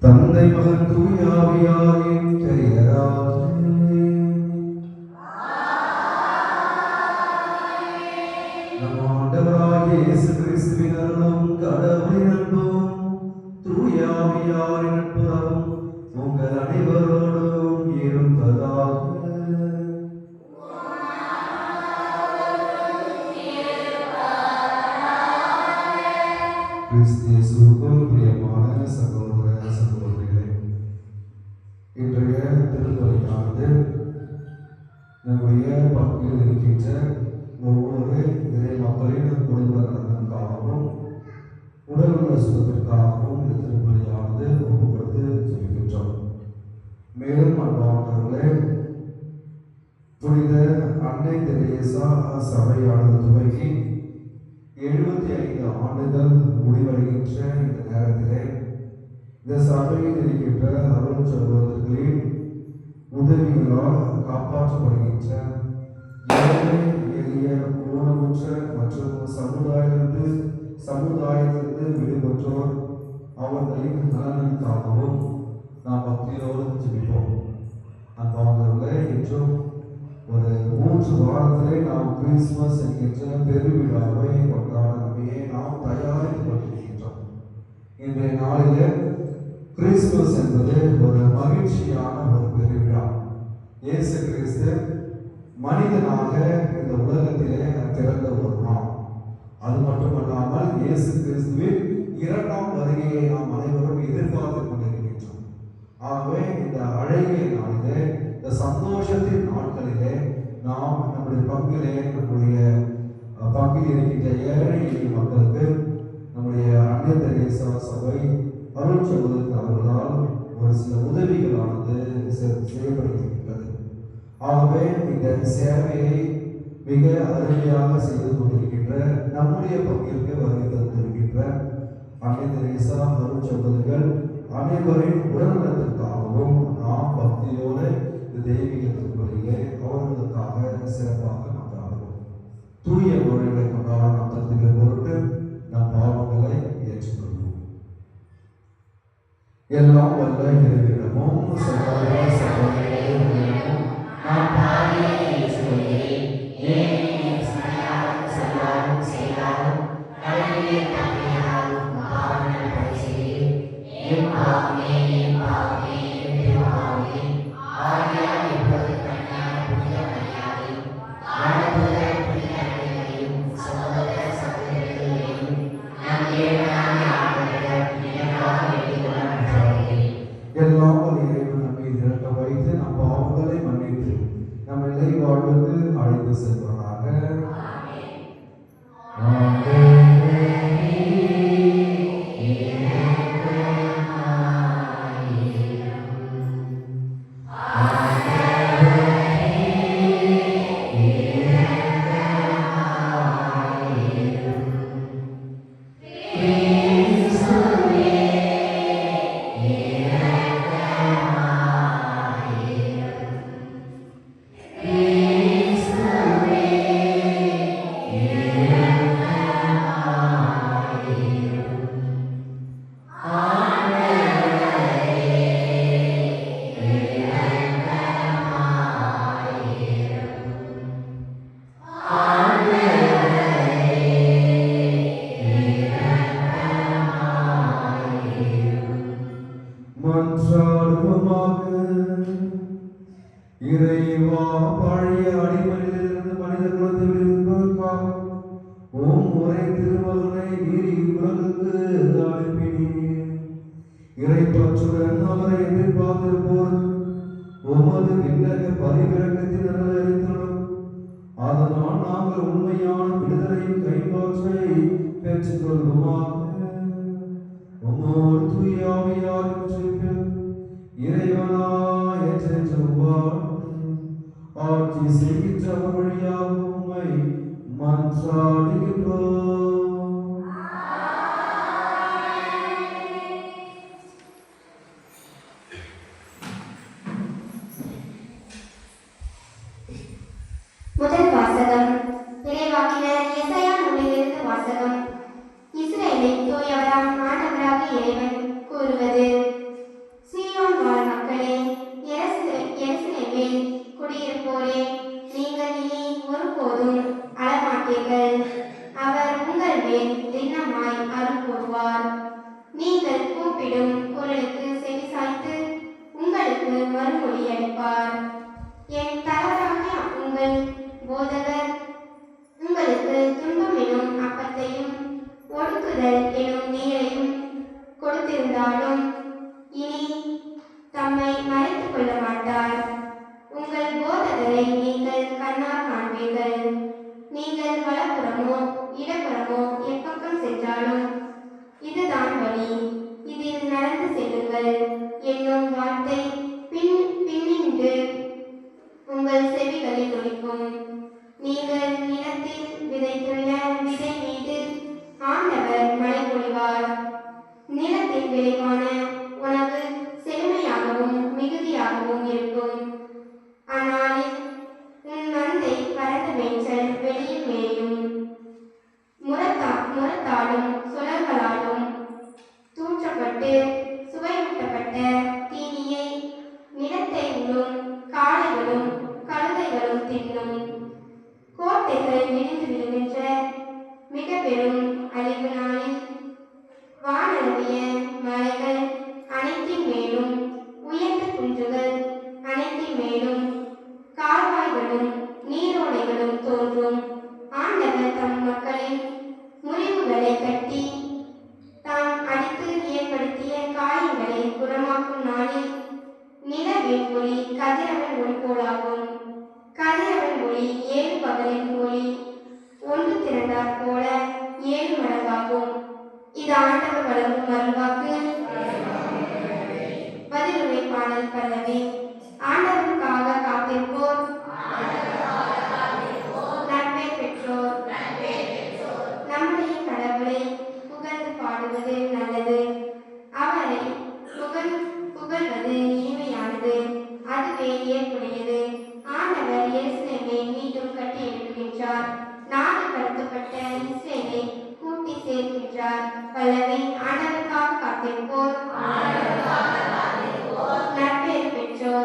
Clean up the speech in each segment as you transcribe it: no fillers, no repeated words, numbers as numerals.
தந்தை மகன் தூய ஆவியாரின் பெயராலே நம் ஆண்டவராகிய இயேசு கிறிஸ்துவின் அருளும் கடவுளின் அன்பும் தூய ஆவியாரின் நட்புறவும் உங்கள் அனைவரோடும் இருப்பதாக. கிறிஸ்துவுக்குள் பிரியமான சகோதர சகோதரிகளே, இன்றைய திருப்பலியானது நம்முடைய பங்கில் இருக்கின்ற ஒவ்வொரு இறை மக்களின் குடும்ப நலனுக்காகவும் உடல்நல சுகத்திற்காகவும் இந்த திருப்பலியானது ஒப்புக்கொடுத்து ஜெபிக்கின்றோம். மேலும் அன்பானவர்களே, புனித அன்னை தெரேசா சபையானது துவங்கி 75 ஆண்டுகள் முடிவடைகின்ற இந்த நேரத்திலே இந்த சபையில் இருக்கின்ற அருள் சகோதரர்களின் உதவிகளால் காப்பாற்றப்படுகின்ற ஏழை எளிய ஊனமுற்ற மற்றும் சமுதாயத்திலிருந்து விடுபட்டோர் அவர்களின் நலனுக்காகவும் நாம் பக்தியோடு ஜெபிப்போம். அன்பானவர்களே, இன்றும் ஒரு 3 வாரத்திலே நாம் கிறிஸ்துமஸ் என்கின்ற பெருவிழாவை கொண்டாடவே நாம் தயாரித்துக் கொண்டிருக்கின்றோம். இன்றைய நாளிலே கிறிஸ்துமஸ் என்பது ஒரு மகிழ்ச்சியான ஒரு பெருவிழா. இயேசு கிறிஸ்து மனிதனாக இந்த உலகத்திலே பிறந்த ஒரு நாள். அது மட்டுமல்லாமல் இயேசு கிறிஸ்துவின் 2ஆம் வருகையை நாம் அனைவரும் எதிர்பார்த்துக் கொண்டிருக்கின்றோம். ஆகவே இந்த அழகிய நாளிலே, இந்த சந்தோஷத்தின் நாட்களிலே நாம் நம்முடைய பங்கில் இருக்கின்ற ஏழை எளிய மக்களுக்கு நம்முடைய அன்னை தெரேசா சபை அருள் சகோதரர் அவர்களால் ஒரு சில உதவிகளானது செய்யப்படுகின்றது. ஆகவே இந்த சேவையை மிக அருமையாக செய்து கொண்டிருக்கின்ற நம்முடைய பங்கிற்கு வருகை தந்திருக்கின்ற அன்னை தெரேசா அருள் சகோதரர்கள் அனைவரின் உடல்நலத்திற்காகவும் நாம் பக்தியோடு தெய்வீக திருப்பலியை அவர்களுக்காக சிறப்பாக கொண்டாடுவோம். தூய மொழிகளை கொண்டாடும் அர்த்தத்தின் பொருட்டு நம் பாவங்களை ஏற்றுக்கொள்வோம். எல்லாம் வல்ல இறைவனிடமும் சகோதர சகோதரிகளிடமும் நாம் பாவியை ஏற்றுக்கொள்கிறேன். ஏனெனில் சொல்லாலும் செய்தாலும் பாவங்கள் பரிசெய்கிறேன். என் பாவமே என் பாவமே என் பாவமே ஆகியால் இப்போது கண்ணான புனித மரியாதையும் ஆனபுதல் புனித அன்னையையும் சகோதர சகோதரிகளையும் நம் ஏழான ஆண்டவர் எனக்காக வேண்டிக்கொள்ள மன்றாடுகிறேன். எல்லாம் இறைவன் நம்மை திறக்க வைத்து நம் பாவங்களை மன்னித்து நம் நிலை வாழ்வுக்கு அழைத்து செல்வதாக. Yeah. மன்றாடுவோமாக. இறைவா, பழைய அடிமனிலிருந்து மனித குலத்தை விடுவிப்பதற்காக ஒரே திருமகனை நீர் உலகுக்கு அனுப்பினீர். இறைப்பற்றுடன் அவரை எதிர்பார்த்திருப்போர் உமது விண்ணக பரிவிறக்கத்தின் அருளளித்தலும், அதனால் நாங்கள் உண்மையான விடுதலையின் கைமாற்றை பெற்றுக் கொள்வோமாக. உமோடு தூய ஆவியாரின் ஒன்றிப்பில் இறைவனாய் என்றென்றும் வாழ்ந்து ஆட்சி செய்கின்றவர் வழியாக உம்மை மன்றாடுகின்றோம். முதல் வாசகம். இறைவாக்கினர் எசாயா நூலிலிருந்து வாசகம். இஸ்ரவேலின் தூயவராம் ஆண்டவராகிய இறைவன் கூறுவது: சீயோன் வாழ் மக்களே, எருசலேமில் குடியிருப்போரே, நீங்கள் இனி ஒருபோதும் அழமாட்டீர்கள். அவர் உங்கள் மேல் திண்ணமாய் அருள் கூறுவார். நீங்கள் கூப்பிடும் குரலுக்கு செவிசாய்த்து உங்களுக்கு மறுமொழி அளிப்பார். என் தலைவராகிய உங்கள் போதகர் உங்களுக்கு துன்பம் எனும் அப்பத்தையும் ஒடுக்குதல் எனும் நீரையும் கொடுத்திருந்தாலும் இனி தம்மை மறைத்துக் கொள்ள மாட்டார். உங்கள் போதகரை நீங்கள் கண்ணால் காண்பீர்கள். நீங்கள் வலப்புறமோ இடப்புறமோ எப்பக்கம் சென்றாலும் இதுதான் வழி, இதில் நடந்து செல்லுங்கள் என்னும் வார்த்தை பின்னின்று உங்கள் செவிகளில் ஒலிக்கும். நீங்கள் நிலத்தில் விதைத்துள்ள விதை மீது ஆண்டவர் மழை பொழிவார். நிலத்தின் விளைவான உணவு செழுமையாகவும் மிகுதியாகவும் இருக்கும். அந்நாளில் உன் மந்தை பரந்த மேய்ச்சல் வெளியில் மேயும். முரத்தாலும் சுழல்களாலும் தூற்றப்பட்டு சுவையூட்டப்பட்ட தீனியை நிலத்தை உழும் காளைகளும் கழுதைகளும் தின்னும். கோட்டைகள் இடிந்து விழுகின்ற மிக பெரும் அழிவு நாளில் வானளவிய மலைகள் அனைத்தின் மேலும் உயர்ந்த குன்றுகள் அனைத்தின் மேலும் கால்வாய்களும் நீரோடைகளும் தோன்றும். ஆண்டவர் தம் மக்களின் முறிவுகளை கட்டி தாம் அடித்து ஏற்படுத்திய காயங்களை குணமாக்கும் நாளில் நிலவின் ஒளி கதிரவன் ஒளி போலாகும். கதிரவன் ஒளி 7 பகலின் ஒளி ஒன்று திரண்டாற் போல 7 மடங்காகும். இது ஆண்டவர் வழங்கும் அருள்வாக்கு. பதிலுரை பாடல் பல்லவி. ஆண்டவருக்காக காத்திருப்போர் நற்பெயர் பெற்றோர். நம்முடைய கடவுளை புகழ்ந்து பாடுவது நல்லது. அவரை புகழ்வது இனிமையானது, அதுவே ஏற்புடையது. ஆண்டவர் எருசலேமை மீண்டும் கட்டி எழுப்புகின்றார். நாடு கடத்தப்பட்ட இஸ்ரேலை கூட்டி சேர்க்கின்றார். பல்லவி. ஆண்டவருக்காக காத்திருப்போர் நற்பெயர் பெற்றோர்.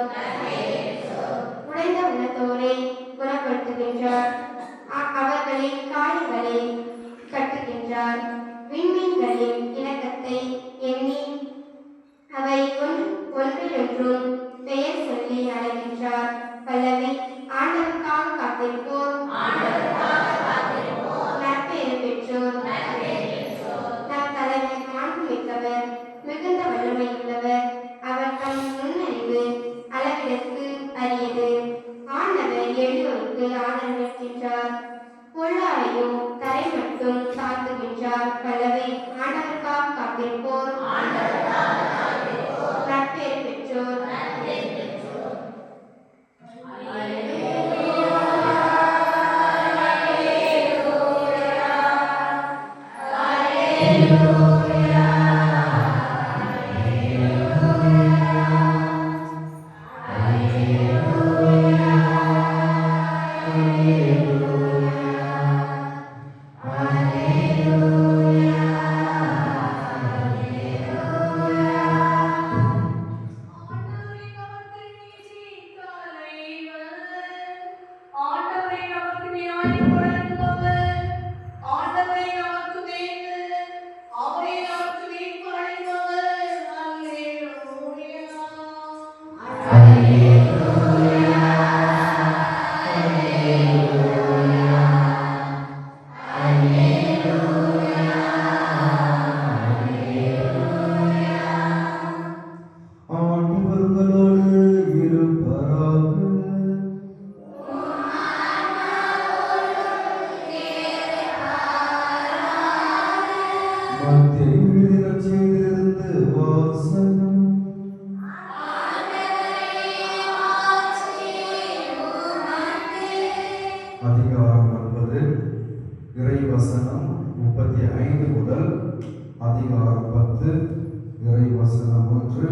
வசனம் 3,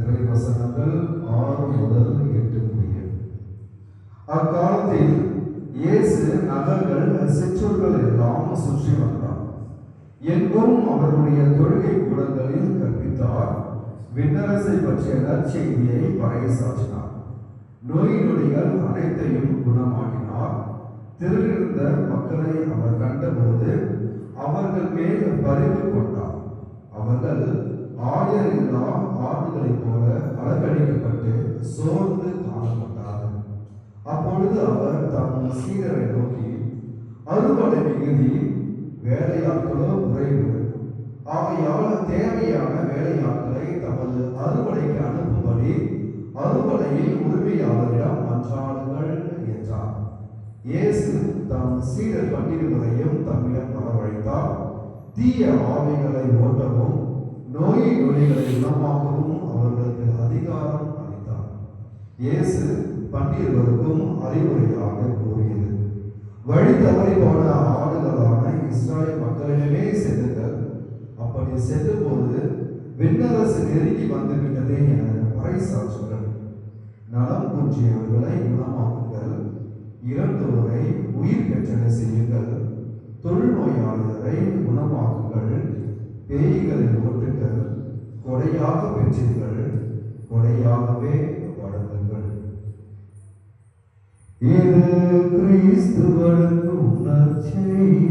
இறை வசனங்கள் 6 முதல் 8 முடிய. அக்காலத்தில் இயேசு நகர்கள் சிற்றூர்கள் எல்லாம் சுற்றி வந்தார். எங்கும் அவருடைய தொழுகை கூடங்களில் கற்பித்தார். விண்ணரசை பற்றிய நற்செய்தியை பறைசாற்றினார். நோய் நொடிகள் அனைத்தையும் குணமாக்கினார். திரளிருந்த மக்களை அவர் கண்டபோது அவர்கள் மேல் பரிவு கொண்டார். அவர்கள் ஆயரில்லா ஆடுகளைப் போல அலங்கடிக்கப்பட்டு சோர்ந்து காணப்பட்டார்கள். அப்பொழுது அவர் தம் சீடரை நோக்கி, அறுவடை மிகுதி, வேலையாட்களோ குறைவு. ஆகையால் தேவையான வேலையாட்களை தமது அறுவடைக்கு அனுப்பும்படி அறுவடையில் உரிமையாளரிடம் மன்றாடுங்கள் என்றார். இயேசு தம் சீடர் 12 தம்மிடம் வரவழைத்தார். தீய ஆவிகளை ஓட்டவும் நோய் நொடிகளை குணமாக்கவும் அவர்களுக்கு அதிகாரம் அளித்தார். இயேசு 12 அறிவுரையாக கூறியது, வழி தவறி போன ஆடுகளான இஸ்ராயல் மக்களிடமே செல்லுங்கள். அப்படி செல்லும் போது விண்ணரசு நெருங்கி வந்துவிட்டதே என பறைசாற்றுங்கள். நலம் குன்றியவர்களை குணமாக்குங்கள். இறந்தோரை உயிர் பெற்றனை செய்யுங்கள். தொழுநோயாளரை குணமாக்குங்கள். பேய்களை ஓட்டுங்கள். கொடையாக பெற்றீர்கள், கொடையாகவே வழங்குங்கள். இது கிறிஸ்து வழங்கும் நற்செய்தி.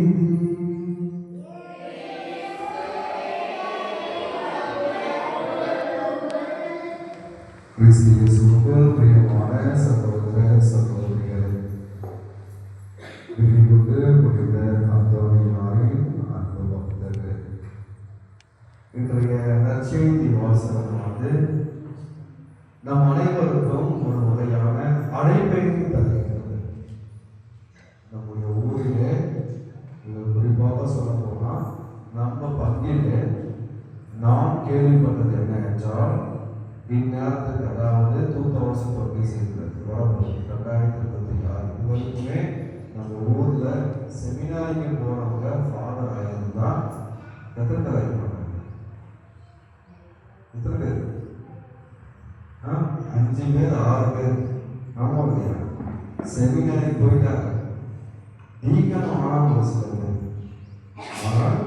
கிறிஸ்து இயேசுவுக்குள் பிரியமான சகோதர சகோதரிகளே, புனித அந்தோனியாரின் அன்பு பக்தர்களே, இன்றைய நற்செய்தி வாசகமானது நம் அனைவருக்கும் ஒரு வகையான அழைப்பை தருகிறது. நம்முடைய ஊரிலே குறிப்பாக சொல்ல போனால் நம்ம பங்கிலே நாம் கேள்விப்பட்டது என்ன என்றால், இந்நேரத்துக்கு அதாவது 2026 வரப்போகுது 2026 இது வரைக்குமே நம்ம ஊர்ல செமினாரிக்கு போனவங்க ஃபாதர் ஆயிருந்தா எத்தனை பேர் ஆகிருப்பாங்க? எத்தனை பேர்? 5 பேர் 6 பேர். ஆமா இல்லையா? செமினாரி போயிட்டாங்க. நீங்களும் ஆனாங்க சில பேர். ஆனால்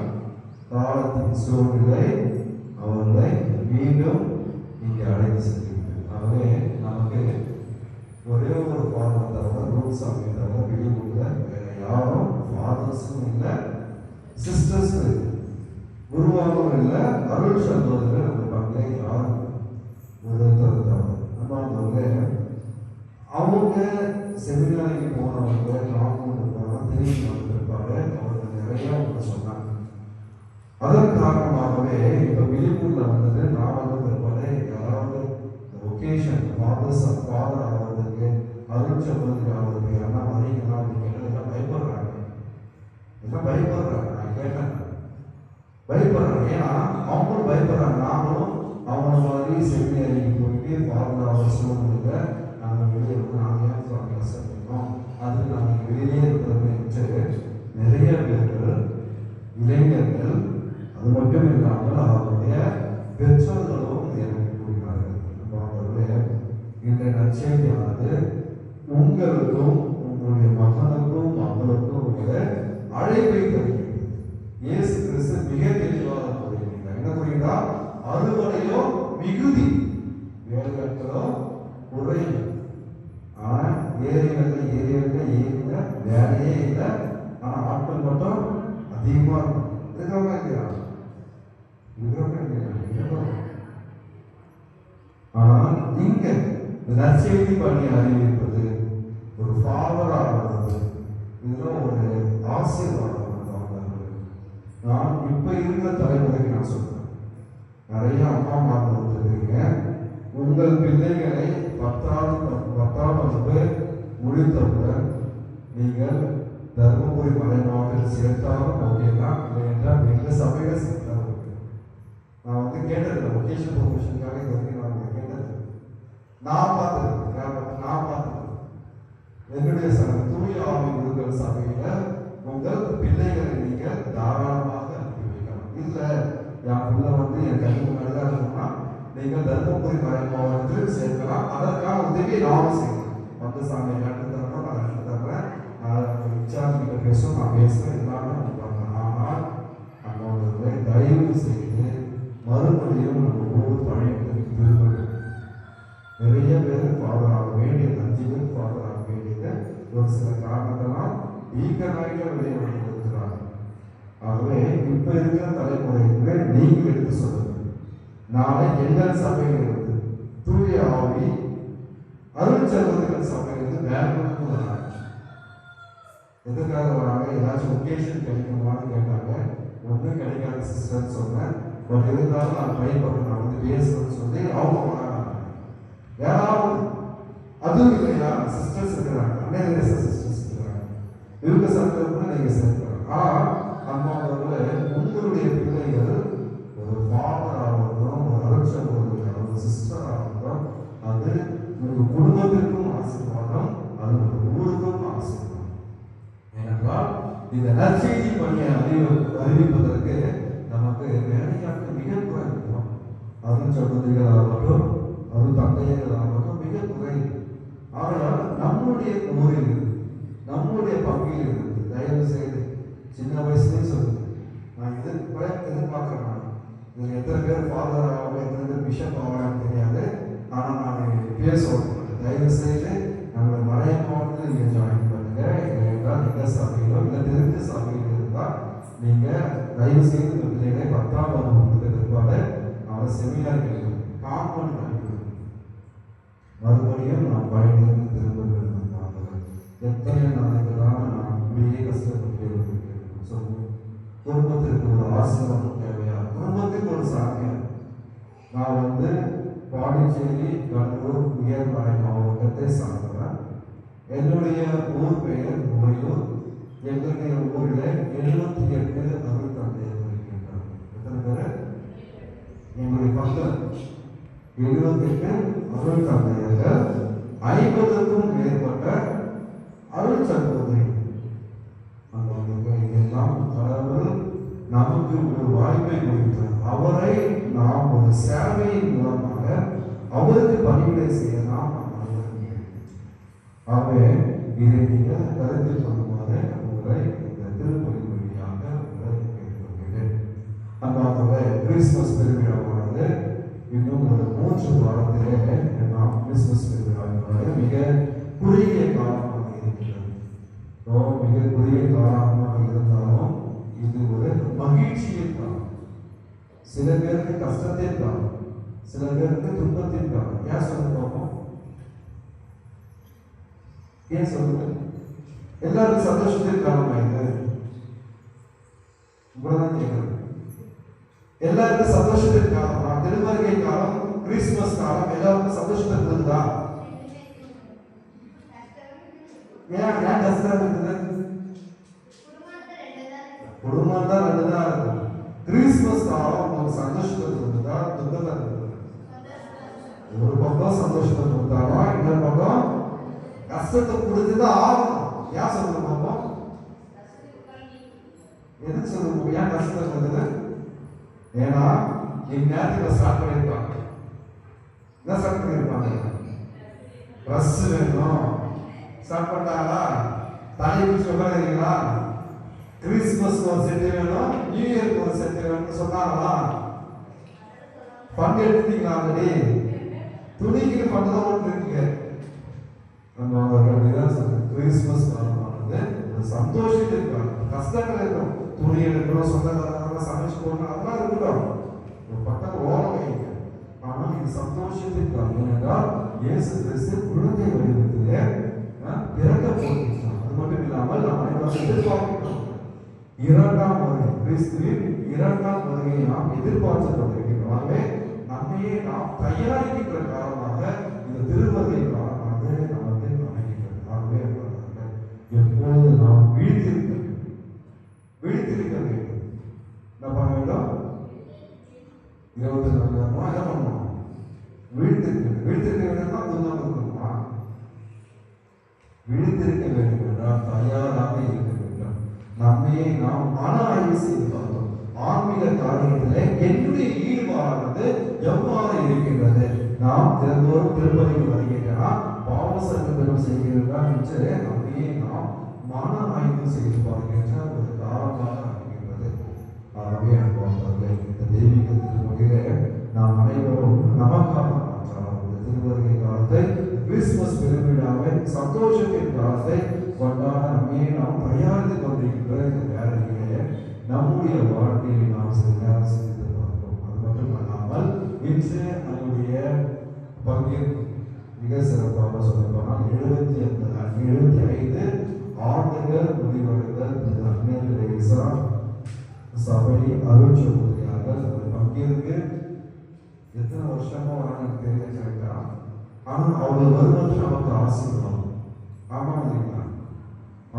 காலத்தின் சூழ்நிலை அவர்களை மீண்டும் இங்கே அழைத்து சென்றிருக்கு. ஆகவே நமக்கு ஒரே ஒரு ஃபாதர் தவிர, ரூல்சாமி தவிர வெளியூர்ல வேற யாரும் ஃபாதர்ஸும் இல்லை, சிஸ்டர்ஸும் இல்லை, குருவாகவும் இல்லை, அருள் சகோதரர்கள் நம்ம பங்களே யாரும் ஒருத்தர் தவிர. நம்ம அவங்க செமினாரிக்கு போனவங்க காம்பவுண்டு போனவங்க திரும்பி வந்திருப்பாங்க. அவர்கள் நிறைய அவங்க சொன்னாங்க. அதன் காரணமாகவே இப்போ விழிப்பூர்ல வந்தது நான் வந்து பிற்பாடு யாராவது ஒகேஷன் ஃபாதர் ஆகிறதுக்கு அருள் சகோதரி ஆகிறதுக்கு எல்லாம் வரீங்கன்னா அப்படின்னு எல்லாம் பயப்படுறாங்க. எல்லாம் பயப்படுறாங்க. நான் கேட்டேன், பயப்படுறாங்க. ஏன்னா அவங்களும் பயப்படுறாங்க. நாங்களும் அவங்கள மாதிரி செமினாரிக்கு போயிட்டு ஃபாதர் ஆகிற சூழ்நிலை நாங்கள் வெளியே இருந்து நாங்கள் ஏன் கிளாஸ் எடுக்கணும், அதுக்கு நாங்கள் வெளியே இருக்கிறது நிறைய பேர்கள் இளைஞர்கள், அது மட்டும் இல்லாமல் அவருடைய பெற்றோர்களும் எனக்கு கூறினார்கள். அவர்களுடைய இந்த நற்செய்தியானது உங்களுக்கும் உங்களுடைய மகனுக்கும் மகளுக்கும் ஒரு அழைப்பை தருகிறது. இயேசு கிறிஸ்து மிக தெளிவாக கூறுகிறார். என்ன கூறுகிறார்? அறுவடையோ மிகுதி, வேலையாட்களோ குறைவு. ஆனா ஏரியாவில் வேலையே இல்லை, ஆனா ஆட்கள் மட்டும் அதிகமா இருக்கும். ஆனால் நீங்க நற்செய்தி பணி அறிவிப்பது, ஒரு ஃபாதர் ஆகிறது, இதெல்லாம் ஒரு ஆசீர்வாதம். நான் இப்ப இருக்கிற தலைமுறைக்கு நான் சொல்றேன், நிறைய அம்மா மார்கள் வந்துருக்கீங்க. உங்கள் பிள்ளைகளை 10ஆம் வகுப்பு முடித்தவுடன் நீங்கள் தர்மபுரி மலை மாவட்டத்தில் சேர்த்தாலும் ஓகேதான், இல்லை என்றால் எங்கள் சபையில சேர்த்தாலும் ஓகே. நான் வந்து கேட்டது ஒகேஷன் ப்ரொமோஷனுக்காக இது வரைக்கும் நான் கேட்டது, நான் பார்த்தது என்னுடைய சபை தூய ஆவி குருக்கள் சபையில உங்கள் பிள்ளைகளை நீங்கள் தாராளமாக அனுப்பி வைக்கலாம். இல்லை என் பிள்ளை வந்து என் கல்வி முன்னாடி தான் இருக்கணும்னா நீங்கள் தர்மபுரி மாவட்டத்தில் சேர்க்கலாம். அதற்கான உதவியை நானும் செய்யணும். வந்து சாமி கட்டு தரணும், நான் கட்டு தர்றேன், இன்சார்ஜ் கிட்ட பேசும், நான் பேசுகிறேன், எல்லாமே பண்ணுறாங்க. ஆனால் நம்மளுடைய தயவு செய்து மறுபடியும் நம்ம ஒவ்வொரு பழையத்துக்கு திரும்ப நிறைய பேர் ஃபாதர் ஆக வேண்டியது, 5 பேர் ஃபாதர் ஆக வேண்டியது ஒரு சில காரணத்தினால் ஈக்கனாய்க்க வெளியே கொடுக்கிறாங்க. ஆகவே இப்ப இருக்கிற தலைமுறைக்கு நீங்கள் எடுத்து சொல்லுங்க. நாளை எங்கள் சபையிலிருந்து தூய ஆவி அருள் செல்வதற்கு சபையிலிருந்து வேறுபட்டு வராங்க. எதுக்காக வராங்க? ஏதாச்சும் ஒகேஷன் கிடைக்குமான்னு கேட்டாங்க. ஒன்றும் கிடைக்காத சிஸ்டர்னு சொன்னேன். பட் இருந்தாலும் நான் ட்ரை பண்ண, நான் வந்து பேசுறேன்னு சொல்லி அவங்க வராங்க. யாராவது அதுவும் இல்லையா, சிஸ்டர்ஸ் இருக்கிறாங்க, அன்னைய சிஸ்டர்ஸ் இருக்கிறாங்க, இவங்க சட்டம்னா நீங்க சேர்க்கிறாங்க. ஆனால் அம்மாவர்கள் உங்களுடைய பிள்ளைகள் ஒரு ஃபாதர் ஆகட்டும், ஒரு அருட்சகோதரி, ஒரு சிஸ்டர் ஆகட்டும், அது உங்கள் குடும்பத்திற்கும் ஆசீர்வாதம், அது உங்கள் ஊருக்கும் ஆசீர்வாதம். ஏனென்றால் இந்த நற்செய்தி பணியை அறிவிப்பதற்கு நமக்கு வேலையாட்கள் மிக குறைக்கும். அருட்சகோதரிகள் ஆகட்டும், அருள் தந்தையர்கள் ஆகட்டும் மிக குறைவு. ஆனால் நம்முடைய ஊரில் நம்முடைய பங்கில் இருந்து தயவு செய்து சின்ன வயசுலேயே சொல்லுங்க. நான் எதிர்பார்க்கிறேன். இதில் எத்தனை பேர் ஃபாதர் ஆகும், எத்தனை பேர் பிஷப் ஆகலான்னு தெரியாது. ஆனால் நான் பேசுவோம். தயவு செய்து நம்ம மலைய மாவட்டத்தில் நீங்கள் ஜாயின் பண்ணுங்க. என்றால் எங்கள் சபையிலோ இல்லை தெரிஞ்ச சபையில் இருந்தால் நீங்கள் தயவு செய்து இந்த பிள்ளைகளை 10ஆம் வகுப்புக்கு பிற்பாடு அவரை செமினார் கேட்கணும், காம்பவுண்ட் அனுப்பிவிடும். மறுபடியும் நான் பயணித்து திரும்ப வேண்டும். எத்தனை நாளைக்கு தான் நான் இப்படியே கஷ்டப்பட்டு சொல்லுவேன். குடும்பத்திற்கு ஒரு ஆசீர்வாதம் தேவையா? குடும்பத்துக்கு ஒரு சாமியார். நான் வந்து பாண்டிச்சேரி, கடலூர், உயர்மலை மாவட்டத்தை சார்ந்தவன். என்னுடைய ஊர் பெயர் உறையூர். எங்களுடைய ஊரில் 78 அருள் தந்தையர்கள் இருக்கின்றனர். எத்தனை பேர்? எங்களுடைய பக்கம் 78 அருள் தந்தையர்கள், 50க்கும் மேற்பட்ட அருள் சகோதரி. இதெல்லாம் கடவுள் நமக்கு ஒரு வாய்ப்பை கொடுத்தார். அவரை நாம் ஒரு சேவையின் மூலமாக அவருக்கு பணிவிடை செய்யலாம். ஆகவே இதை நீங்கள் கருத்தில் கொள்ளுமாறு உங்களை இந்த திருப்பலி வழியாக உங்களை கேட்டுக்கொள்கிறேன். அன்பாகவே கிறிஸ்துமஸ் பெருவிழாவானது இன்னும் ஒரு 3 வாரத்திலே நாம் கிறிஸ்துமஸ் பெருவிழாவானது மிக குறுகிய காலமாக இருக்கிறது. மிக குறுகிய காலமாக இருந்தாலும் இது ஒரு மகிழ்ச்சியின் காலம். சில பேருக்கு கஷ்டத்தின் காலம், சில பேருக்கு துன்பத்தின் காலம். ஏன் சொல்ல பார்ப்போம்? ஏன் சொல்லுங்க? எல்லாருக்கும் சந்தோஷத்தின் காலம் ஆயிடுது. இவ்வளவுதான் கேட்கறது. எல்லாருக்கும் சந்தோஷத்தின் காலம், திருமருகை காலம், கிறிஸ்துமஸ் காலம் எல்லாருக்கும் சந்தோஷத்தை இருக்குதா? ஏன் கஷ்டம் இருக்குது? குடும்பம் தான் 2 தான் இருக்கும். கிறிஸ்துமஸ் காலம் ஒரு சந்தோஷத்தை கொடுத்தா, துக்கத்தை கொடுத்தா. ஒரு பக்கம் சந்தோஷத்தை கொடுத்தாலும் இன்னொரு பக்கம் கஷ்டத்தை கொடுத்துதான் ஆகணும். ஏன் சொல்லுங்க பாப்போம்? எதுக்கு சொல்லுங்க? ஏன் கஷ்டத்தை கொடுத்தது? ஏன்னா இந்நேரத்தில் ஸ்டார்ட் பண்ணியிருப்பாங்க. என்ன ஸ்டார்ட் பண்ணியிருப்பாங்க? ட்ரெஸ் வேணும் ஸ்டார்ட் பண்ணாங்களா? தலைக்கு சொல்றீங்களா? கிறிஸ்துமஸ் ஒரு செட்டு வேணும், நியூ இயர்க்கு ஒரு செட்டு வேணும்னு சொன்னாங்களா? ஃபண்ட் எடுத்துட்டீங்களா? ஆல்ரெடி துணிக்கு ஃபண்ட் தான் போட்டுருக்கீங்க. நம்ம அப்படிதான் சொல்றோம். கிறிஸ்துமஸ் காலமானது ஒரு சந்தோஷத்திற்கான கஷ்டங்கள் இருக்கும். துணி எடுக்கணும், சொந்தக்காரங்க சமைச்சு போடணும், அதெல்லாம் இருக்கட்டும். ஒரு பக்கம் ஓரம் வைங்க. ஆனால் இது சந்தோஷத்திற்கான. ஏனென்றால் இயேசு கிறிஸ்து குழந்தை வடிவத்திலே பிறக்க போகிறார். அது மட்டும் இல்லாமல் நாம் அனைவரும் எதிர்பார்க்கிறோம். 2ஆம் வருகை, கிறிஸ்துவின் 2ஆம் வருகையை நாம் எதிர்பார்த்து கொண்டிருக்கிறோம். ஆகவே நம்மையே நாம் தயாரிக்கின்ற காலமாக இந்த திருவருகை காலமாக நமக்கு அமைகிறது. ஆகவே எப்போது நாம் விழித்திருக்க வேண்டும். என்ன பண்ண வேண்டும்? 24 நேரமா என்ன பண்ணணும்? விழித்திருக்க வேண்டும்னா துன்பம் இருக்கணுமா? விழித்திருக்க வேண்டும் என்றால் தயாராக இருக்க வேண்டும். நம்மையே நாம் மன ஆய்வு செய்து பார்த்தோம். ஆன்மீக காரியத்தில் என்னுடைய ஈடுபாடானது எவ்வாறு இருக்கின்றது? தினந்தோறும் திருப்பதிக்கு வருகிறேன்னா பாவ சங்கீதம் செய்கிறதா என்று அப்படியே நாம் மன ஆய்வு செய்து பார்க்கின்ற ஒரு காலமாக அமைகின்றது. ஆகவே அன்பார்ந்தவர்களே, இந்த தெய்வீக திருவகையிலே நாம் அனைவரும் நமக்காக மாற்றலாம். இந்த திருவருகை காலத்தை, கிறிஸ்துமஸ் பெருவிழாவை, சந்தோஷத்தின் காலத்தை கொண்டாட நம்மையே நாம் தயாரித்து கொண்டிருக்கின்ற இந்த வேலையிலே நம்முடைய வாழ்க்கையை நாம் சரியாக சிந்தித்து பார்க்கிறோம். அது மட்டுமல்லாமல் இன்று நம்முடைய பங்கேற்பு மிக சிறப்பாக சொல்லப்போனால் 75 ஆண்டுகள் முடிவடைந்த சபை அருட்சகோதரியாக பங்கேற்கு எத்தனை வருஷமா வராங்க தெரியல. ஆனா அவங்க வருவது நமக்கு ஆசீர்வாதம். ஆமா இல்லைங்களா?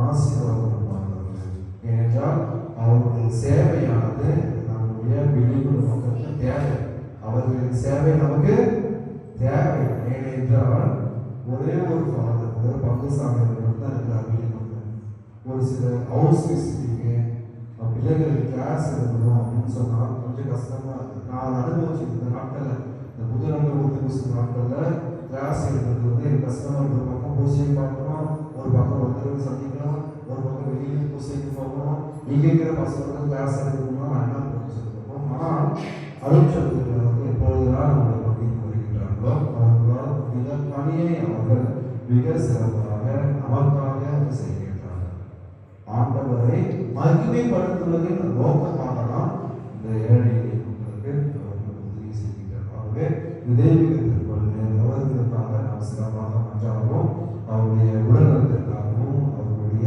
ஆசீர்வாதம் பார்த்தாங்க. ஏனென்றால் அவருடைய சேவையானது நம்முடைய வெளியுறவு மக்களுக்கு தேவை. அவர்களின் சேவை நமக்கு தேவை. ஏனென்றால் ஒரே ஒரு ஃபாதர், ஒரு பங்கு சாமியார் மட்டும் இருக்கிறார் வெளியுறவு. ஒரு சில ஹவுஸ் விசிட்டிங்கு பிள்ளைகளுக்கு கிளாஸ் எடுக்கணும் அப்படின்னு சொன்னால் கொஞ்சம் கஷ்டமா இருக்கு. நான் அனுபவிச்சு இந்த நாட்களில், இந்த புதுநகர் ஒத்துழைப்பு நாட்களில் கிளாஸ் எடுக்கிறது வந்து எனக்கு கஷ்டமா இருக்கு. ஒரு பக்கம் பூசையை பார்க்கணும், ஒரு பக்கம் ஒருத்தருக்கு சந்திக்கணும், ஒரு பக்கம் வெளியில் பூசைக்கு போகணும். இங்கே இருக்கிற பசங்களுக்கு கிளாஸ் எடுக்கணும்னா நான் என்ன சொல்லிருக்கோம். ஆனால் அருட்சகோதரிகள் வந்து எப்பொழுதுதான் நம்முடைய பங்கிட்டு வருகின்றார்களோ அவர்களால் இந்த பணியை அவர்கள் மிக சிறப்பாக நமக்காக செய்கின்றார்கள். ஆண்டவரை மகிமைப்படுத்துவதின் நோக்கமாக தான் இந்த ஏழை மக்களுக்கு அவர்கள் உதவி செய்கின்றனர். ஆகவே தெய்வீக திருப்பள்ளி அவர்களுக்காக நாம் சிறப்பாக மன்றாடுவோம். அவருடைய உடல்நலத்திற்காகவும் அவருடைய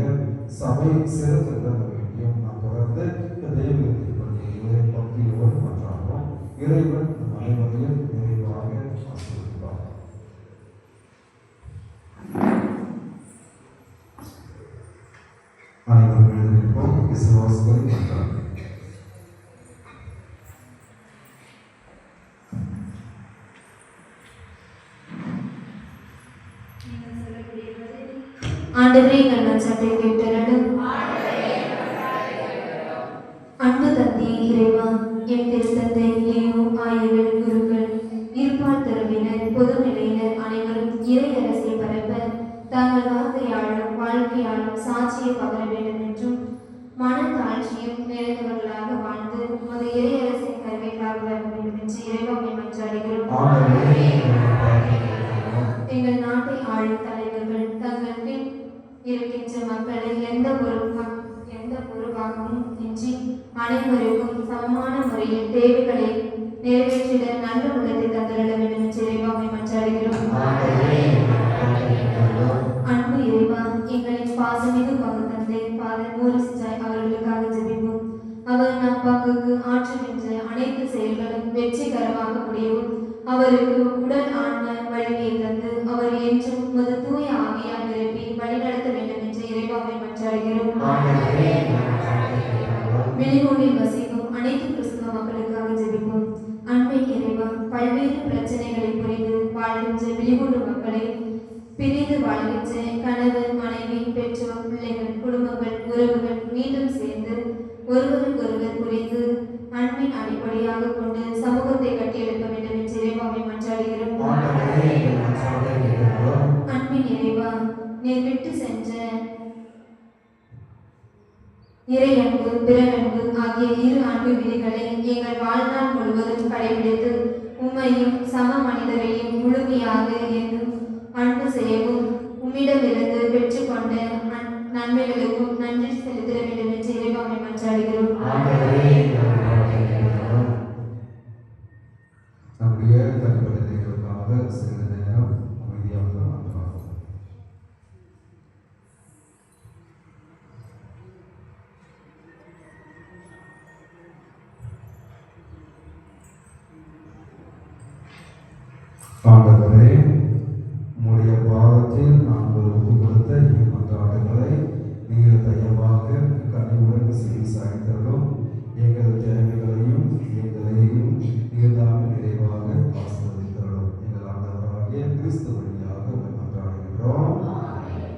சபை சிறப்பிற்காக வேண்டியும் நாம் தொடர்ந்து இந்த தெய்வீக திருப்பள்ளியை பக்தியோடு மன்றாடுவோம். இறைவன் நம் அனைவரையும் நிறைவாக ஆசீர்வதிப்பார். அனைவரும் எழுந்திருப்போம். விசுவாசிகளை மன்றாடுவோம். ஆண்டவரே, எங்கள் மன்றாட்டை கேட்டருளும். அன்பு தந்தை இறைவா, என் திருத்தந்தை லியோ, ஆயர்கள், குருக்கள், இருப்பால் தரவினர், பொதுநிலையினர் அனைவரும் இறை அரசை பரப்ப தங்கள் வார்த்தையாலும் வாழ்க்கையாலும் சாட்சியை பகர வேண்டும் என்றும் மனத்தாட்சியும் நிறைந்தவர்களாக வாழ்ந்து உமது இறை அரசின் கருவிகளாக வர வேண்டும் என்று இறைவாவை மன்றாடுகிறோம். எங்கள் நாட்டை ஆளும் தலைவர்கள் தங்கள் பின் இருக்கின்ற மக்களை எந்த ஒரு பாகமும் இன்றி அனைவருக்கும் சமமான முறையில் தேவைகளை நிறைவேற்றிட நல்ல உள்ளத்தை தந்தருள வேண்டும் என்று இறைவாவை மன்றாடுகிறோம். அன்பு இறைவா, எங்களின் பாசமிகு பங்கு தந்தை ஃபாதர் மோரிஸ் ஜாய் அவர்களுக்காக ஜெபிப்போம். அவர் நம் பங்குக்கு ஆற்றுகின்ற அனைத்து செயல்களும் வெற்றிகரமாக முடியவும் அவருக்கு உடல் ஆன்ம வலிமையை தந்து அவர் என்றும் உமது தூய ஆவியால் நிரப்பி வழிநடத்த வேண்டும் என்று இறைவாவை மன்றாடுகிறோம். வெளியூரில் வசிக்கும் அனைத்து கிறிஸ்தவ மக்களுக்காக ஜெபிப்போம். அன்பை இறைவா, பல்வேறு பிரச்சனைகளை புரிந்து வாழ்கின்ற வெளியூர் மக்களை, பிரிந்து வாழ்கின்ற கணவர், மனைவி, பெற்றோர், பிள்ளைகள், குடும்பங்கள், உறவுகள் மீண்டும் சேர்ந்து ஒருவருக்கொருவர் புரிந்து அன்பின் அடிப்படையாக கொண்டு சமூகத்தை கட்டியெழுப்ப வேண்டும் என்று இறைவாவை மன்றாடுகிறோம். அன்பின் இறைவா, நீர் விட்டு சென்ற இறை அன்பு, பிறரன்பு ஆகிய இரு அன்பு விதிகளை எங்கள் வாழ்நாள் முழுவதும் கடைபிடித்து உம்மையும் சம மனிதரையும் முழுமையாக என்றும் அன்பு செய்யவும் உம்மிடமிருந்து பெற்றுக்கொண்ட நன்மைகளுக்கும் நன்றி செலுத்த வேண்டும் என்று இறைவாவை மன்றாடுகிறோம். நம்முடைய கல்விகளுக்காக சிறிது நேரம் அமைதியாக மாற்றலாம். ஆண்டவரே, உம்முடைய பாதத்தில் நாங்கள் ஒப்பு கொடுத்த மன்றாட்டுகளை நீங்கள் தயவாக கனிவுடன் செவி சாய்த்தரும். எங்கள் தேவைகளையும் எங்களையும் நீர்தாமே நிறைவாக ஆசீர்வதித்தரும். எங்கள் ஆண்டவராகிய கிறிஸ்து வழியாக மன்றாடுகிறோம். ஆண்டவரே,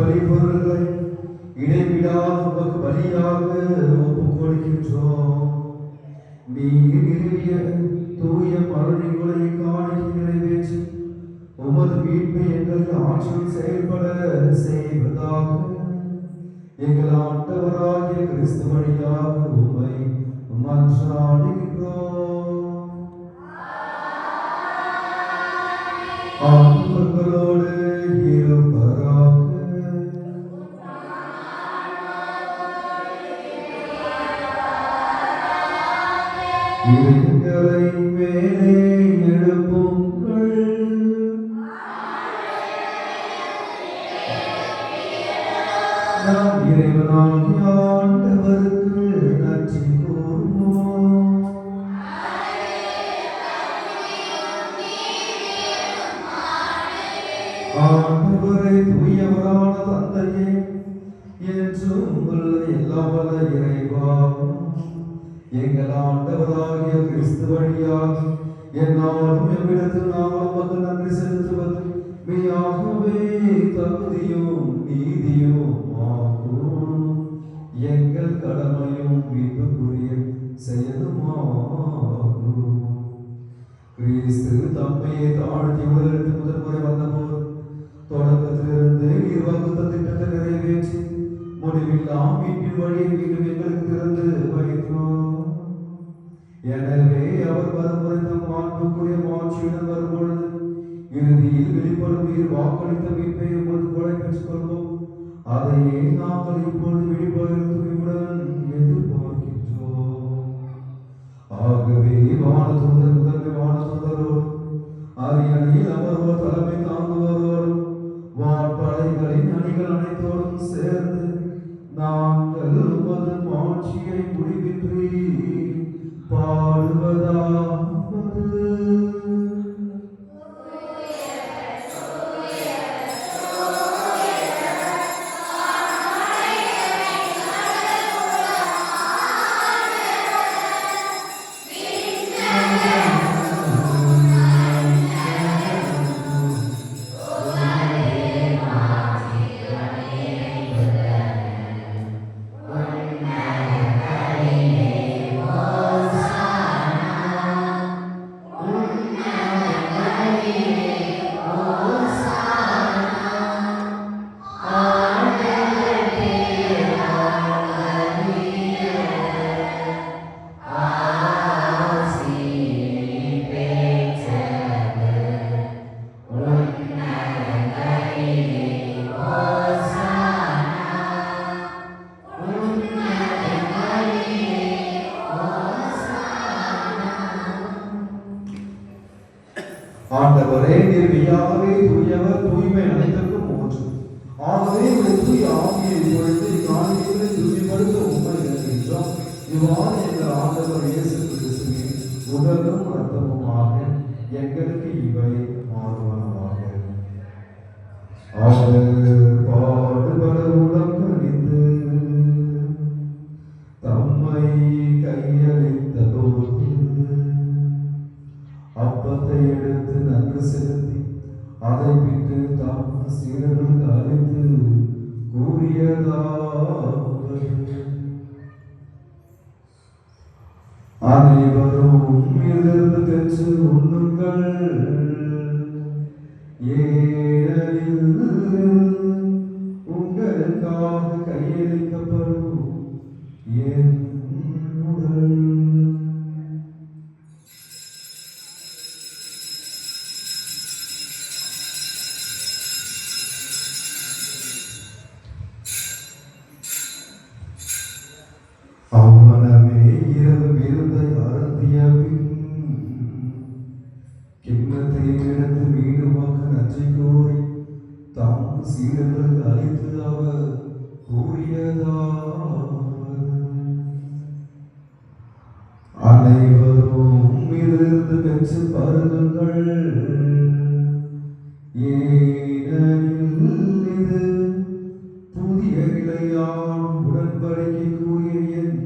பலிபொருள்களை இடைவிடாத உமக்கு பலியாக ஒப்புக் கொடுக்கின்றோம். நீர் நிறுவிய தூய மருணிகளை காணிக்கை நிறைவேற்றி உமது மீட்பை எங்களுக்கு ஆற்றல் செயல்பட செய்வதாக எங்கள் ஆண்டவராகிய கிறிஸ்து வழியாக உம்மை மன்றாடுகின்றோம். ஆண்டவர்களோடு இருப்பதாக. இருங்களை மேலே எழுப்புங்கள். நாம் இறைவனாகிய ஆண்டவருக்கு நன்றி கூறுவோம். ஆண்டவரை தூயவரான தந்தையே, என்றும் உள்ள எல்லாம் வல்ல இறைவா, எங்கள் ஆண்டவராகிய கிறிஸ்து வழியாக என்னாலும் எவ்விடத்தில் நாங்கள் உமக்கு நன்றி செலுத்துவது மெய்யாகவே தகுதியும் நீதியும் ஆகும். எங்கள் கடமையும் மீட்புக்குரிய செயலுமாகும். கிறிஸ்து தம்மையை தாழ்த்தி உலகத்தில் முதன்முறை வந்தபோது தொடக்கத்திலிருந்து நீர் வகுத்த திட்டத்தை நிறைவேற்றி முடிவில்லா மீட்பின் வழியை மீண்டும் எங்களுக்கு திறந்து வைத்தோம். எனவே அவர் மறுமுறை தம் மாண்புக்குரிய மாட்சியுடன் வரும்பொழுது இறுதியில் வெளிப்படும் நீர் வாக்களித்த மீட்பை உமது கொலை பெற்றுக் கொள்வோம். அதையே நாங்கள் இப்பொழுது வெளிப்படும் துணிவுடன் எதிர்பார்க்கின்றோம். ஆகவே வானதூதர் முதன்மை வானதூதரோடு அரியணையில் அமர்வோர் தலைமை தாங்குவோரோடும் வான்படைகளின் அணிகள் அனைத்தோடும் சேர்ந்து நாங்கள் உமது மாட்சியை முடிவின்றி பாடுவதாவது. ஆண்டவரே, நீர் மெய்யாகவே தூயவர், தூய்மை அனைத்திற்கும் ஊற்று. ஆகவே உங்கள் தூய ஆவியை பொழுது இக்காணிக்கைகளை தூய்மைப்படுத்த உண்மை இருக்கின்றோம். இவ்வாறு எங்கள் ஆண்டவர் இயேசு கிறிஸ்துவின் உடலும் இரத்தமுமாக எங்களுக்கு இவை மாறுவனவாக. அவர் பாடுபட உடம் கணிந்து தம்மை கையளித்த போது அப்பத்தை எடுத்து நன்கு செலுத்தி அதை விட்டு தாம் சீடர்களுக்கு அளித்து கூறியதாவது: அனைவரும் இதிலிருந்து பெற்று உண்ணுங்கள். ஏனெனில் உங்களுக்காக கையளிக்கப்படும் என் உடல். அவ்வளவே இரவு விருந்தை அருந்திய பின் கிண்ணத்தை எடுத்து மீண்டுமாக நன்றி கூறி தாம் சீடர்களுக்கு அளித்து அவர் கூறியதாவது: அனைவரும் இதிலிருந்து பெற்று பருகுங்கள். ஏனெனில் இது புதிய நிலையான உடன்படிக்கைக்குரிய என்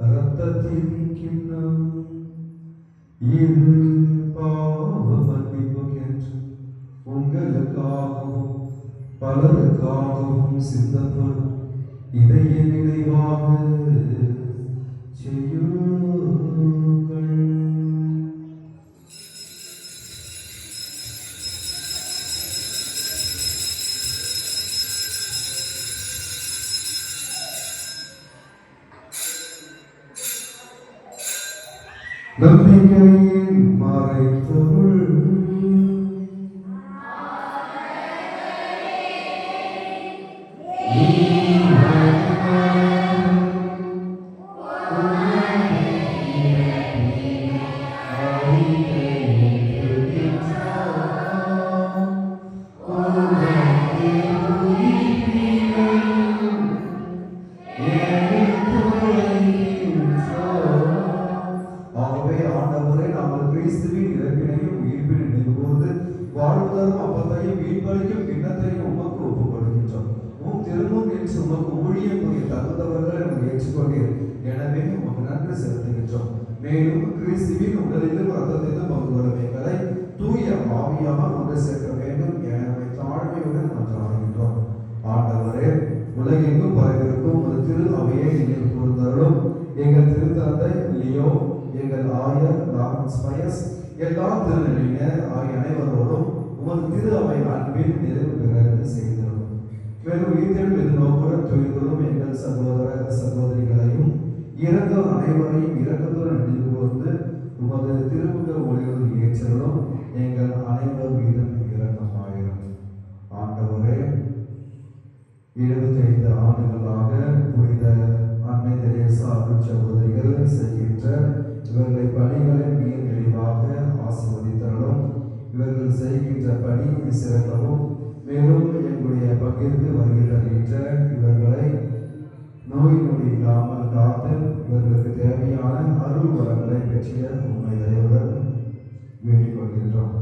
இரத்தத்தின் கிண்ணம். இது பாவ மன்னிப்புக்கென்று உங்களுக்காகவும் பலருக்காகவும் சிந்தப்படும் இதய நினைவாக செய்யுங்கள். நம்பிக்கையின் மறைபொருள் ஆகவே ஆண்டவரே, நாங்கள் கிறிஸ்துவின் இறப்பினையும் உயிர்ப்பினை நினைவுகூர்ந்து வாழ்வதற்கும் அப்பத்தையும் மீட்பளிக்கும் கிண்ணத்தையும் உமக்கு ஒப்புக் கொடுக்கின்றோம். உம் திருமுன் என்று உமக்கு ஊழியம் புரிய தகுந்தவர்களை நாங்கள் ஏற்றுக்கொண்டீர். எனவே உமக்கு நன்றி செலுத்துகின்றோம். மேலும் கிறிஸ்துவின் உடலிலும் ரத்தத்திலும் பங்கு கொள்ளும் எங்களை தூய ஆவியால் ஒன்று சேர்க்க வேண்டும் எனவே தாழ்மையுடன் மன்றாடுகின்றோம். ஆண்டவரே, உலகெங்கும் பரவிருக்கும் ஒரு திரு அவையை நினைவு கூர்ந்தருளும். எங்கள் திருத்தந்தை லியோ, எங்கள் ஆயர் லாரன்ஸ் பயஸ், எல்லா திருநிலையினர் ஆகிய அனைவரோடும் உமது திரு அவை அன்பில் நிறைவு பெற செய்திருக்கும். மேலும் உயிர்த்தெழும் எதிர்நோக்குடன் துயிலும் எங்கள் சகோதர சகோதரிகளையும் இறந்தோர் அனைவரையும் இரக்கத்துடன் நினைவு கூர்ந்து உமது திருமுக ஒளியில் ஏற்றலும் எங்கள் அனைவர் மீதும் இரக்கமாயிரும். ஆண்டவரே, 75 ஆண்டுகளாக புனித அன்னை தெரேசா சகோதரிகள் செய்கின்ற இவர்களை பணிகளை நீர் நிறைவாக ஆசீர்வதித்தருளும். இவர்கள் செய்கின்ற பணி சிறக்கவும், மேலும் எங்களுடைய பங்கிற்கு வருகை தருகின்ற இவர்களை நோய் நொடி இல்லாமல் காத்து இவர்களுக்கு தேவையான அருள் வரங்களை பெற்றிய உண்மை தயவுடன் வேண்டிக் கொள்கின்றோம்.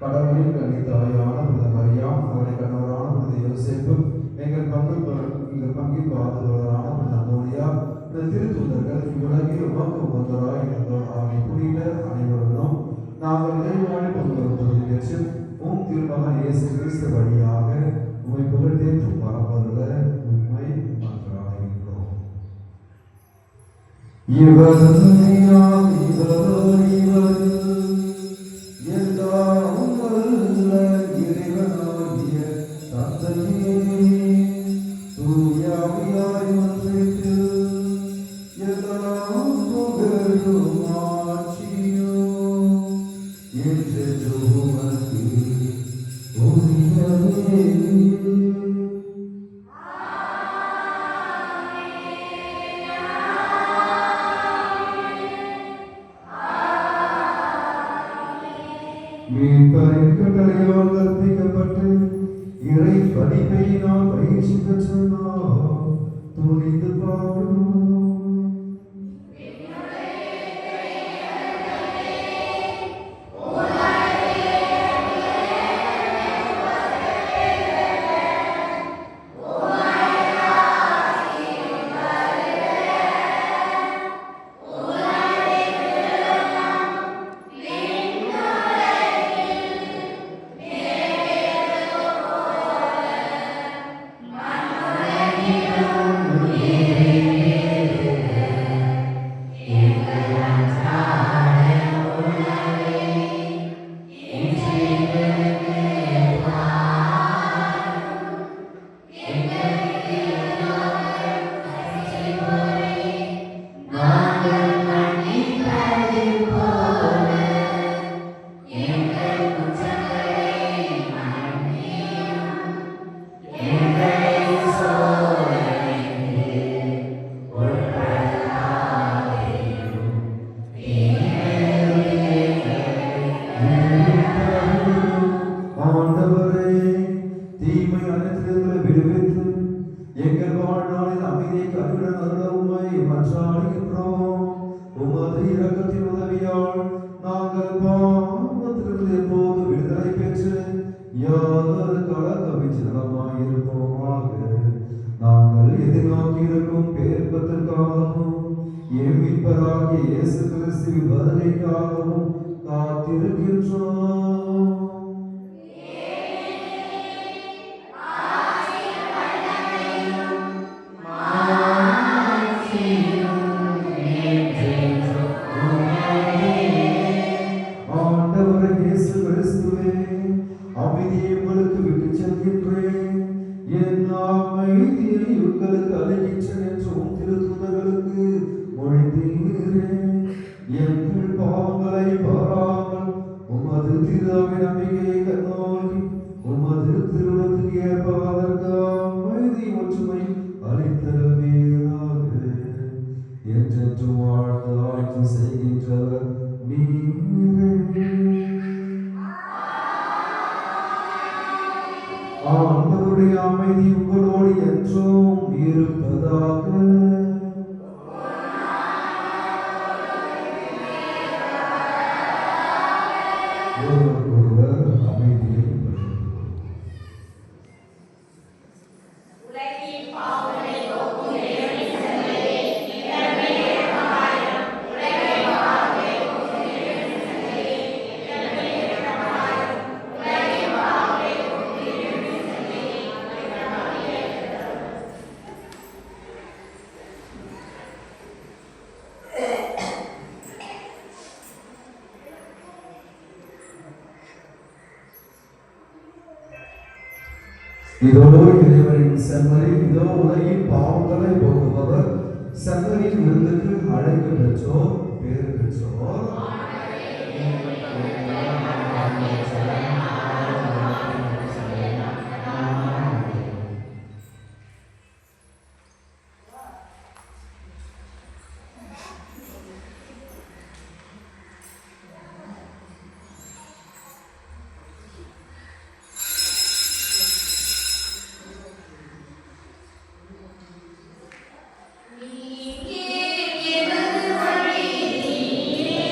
கடவுளின் கனி தாயான புனித மரியாம், அவருடைய கணவரான புனித யோசேப்பு, எங்கள் பங்கின் பாதுகாவலரான புனித அந்தோனியா, இந்த திருத்தூதர்கள் இவ்வுலகில் உமக்கு உகந்தவராய் இருந்தோர் ஆகிய புனித அனைவருடனும் நாங்கள் இறைவாழ் பொதுவரும் தொழில் பெற்று உம் திருமகன் இயேசு கிறிஸ்து வழியாக உம்மை புகழ்ந்தேற்றும் வரப்பருள உம்மை மன்றாடுகின்றோம். எல்லாம் வல்ல இறைவனாகிய தந்தையே, தூய ஆவியாய் ஒன்றித்து எல்லாம் புகழும் ஆட்சியும் என்றென்றும் உமக்கு உரியதே. மீட்பரின் கட்டளையால் கற்பிக்கப்பட்டு இறை படிப்பையினால் பயிற்சி பெற்ற நாம் துணிந்து பாடுவோம். அமைதியை உங்களுக்கு அளிக்கின்றேன் என்றும் திருத்தூதர்களுக்கு மொழிந்தீரே. எங்கள் பாவங்களை பாராமல் உமது திருவின் நம்பிக்கையை கண்ணோக்கி உமது திருவுளத்துக்கு ஏற்ப அதற்கு அமைதி ஒற்றுமை அளித்தருவீராக. என்றென்று வாழ்ந்து ஆட்சி செய்கின்றவர் நீரே. ஆண்டவருடைய அமைதி உங்களோடு என்றும் இருப்பதாக. ஒருவர் அமைதியை இதோ இறைவனின் செம்மறி, இதோ உலகின் பாவங்களை போக்குபவர். செம்மறியின் விருந்துக்கு அழைப்பு பெற்றோர், பேறு பெற்றோர். நீயே எமது வழி, நீயே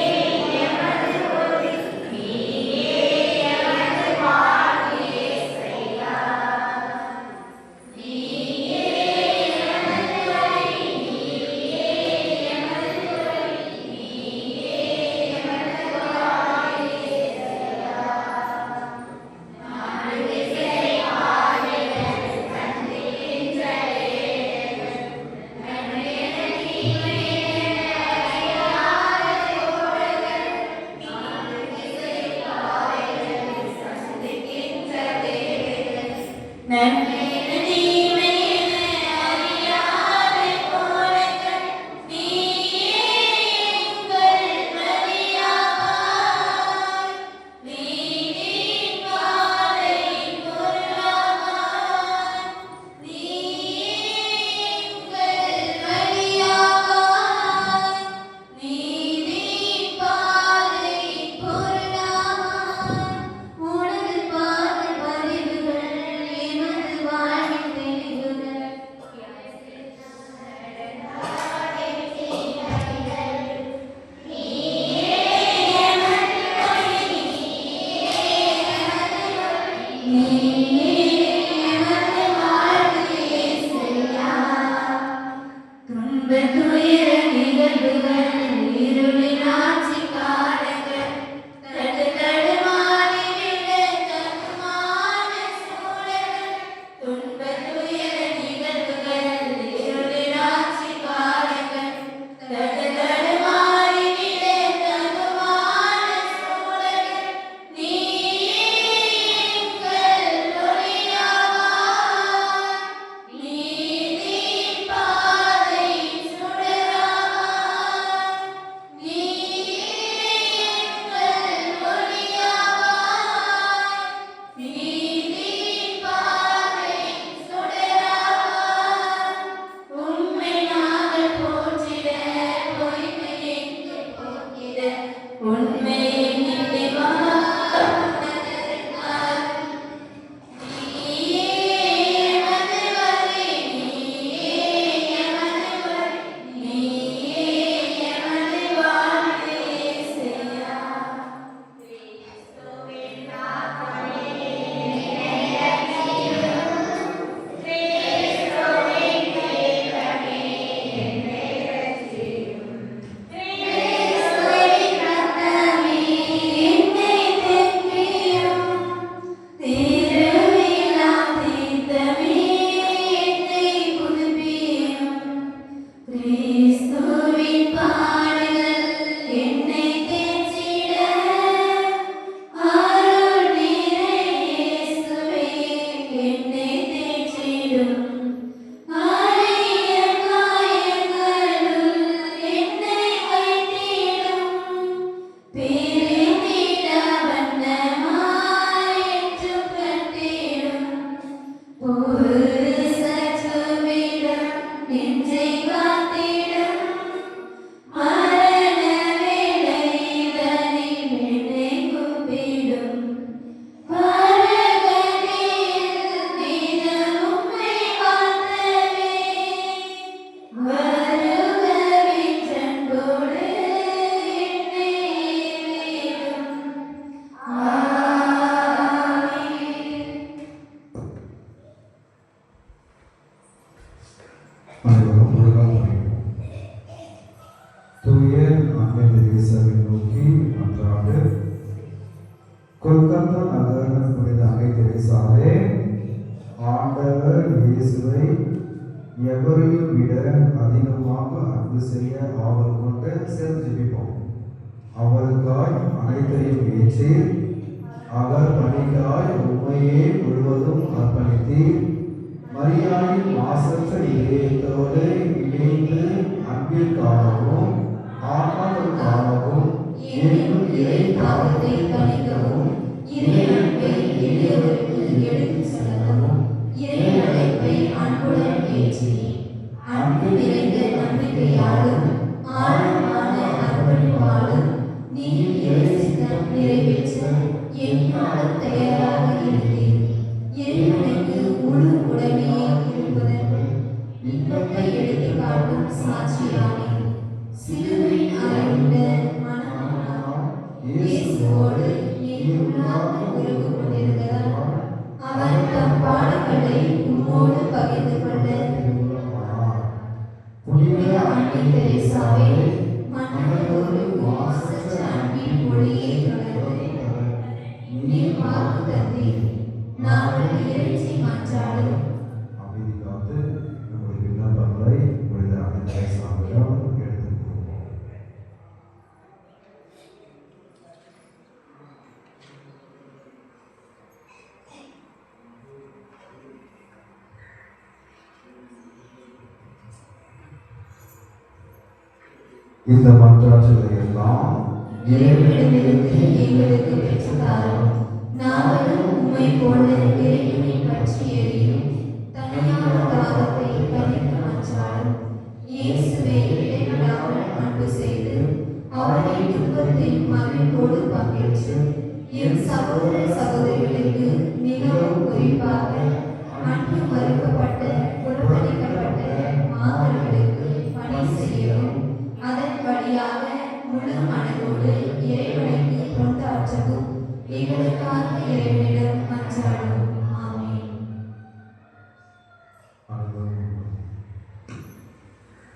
எமது ஒளி, தெரேசாவே, ஆண்டவர் இயேசுவை எவரையும் விட அதிகமாக அன்பு செய்ய ஆவல் கொண்டு சேர்ந்து ஜெபிப்போம். அவருக்காய் அனைத்தையும் ஏற்றி அவர் பணிக்காய் உண்மையே முழுவதும் அர்ப்பணித்தீர். மரியாயின் மாசற்ற இதயத்தோடு இணைந்து அன்பிற்காகவும் ஆன்மாவுக்காகவும் எங்கும் இறை தாகத்தை தணிக்கவும், இறை அன்பை எளியவருக்கு எடுத்துச் செல்லவும், இறை அழைப்பை அன்புடன் ஏற்றி அன்பு நிறைந்த நம்பிக்கையாலும் ஆழமான அர்ப்பணிப்பாலும் நீர் இறை சித்தம் நிறைவேற்ற எந்நாளும் தயாராக இருந்தீர். இறைவனுக்கு முழு உடமையே இருப்பதற்கு இன்பத்தை எடுத்துக் காட்டும் சாட்சியானீர். சிலுவையின் அறையுள்ள மனமானாம் இயேசுவோடு நீர் உள்ளார்ந்த உறவு கொண்டிருந்ததால் அவர் தம் பாடுகளை உம்மோடு பகிர்ந்து கொள்ள புனித அன்னை தெரேசாவே, மன்னரோடு மாசற்ற அன்பின் மொழியை தொடர்ந்து நீர் வாக்கு தந்தீர். நாங்கள் இறைச்சி மன்றாடும் அமைதி காத்து நம்முடைய விண்ணப்பங்களை புனித அன்னை தெரேசாவிடம் எடுத்துக் கொள்வோம். இந்த மன்றாட்டுகளை எல்லாம் இறைவனிடமிருந்து எங்களுக்கு பெற்றுத்தாரும். நாங்களும் உம்மை போல இறைவனை பற்றி எரியும் தனியான தாகத்தை தணிக்க மன்றாடும். இயேசுவை இடைவிடாமல் அன்பு செய்து அவரை துன்பத்தில் மகிழ்வோடு பங்கேற்று என் சகோதர சகோதரிகளுக்கு மிகவும் குறிப்பாக அன்பு மறுக்கப்பட்ட புறக்கணிக்கப்பட்ட மாதர்களுக்கு பணி செய்யவும், அதன் வழியாக முழு மனதோடு இறைவனுக்கு தொண்டாற்றவும் எங்களுக்காக இறைவனிடம் மன்றாடும். ஆமென்.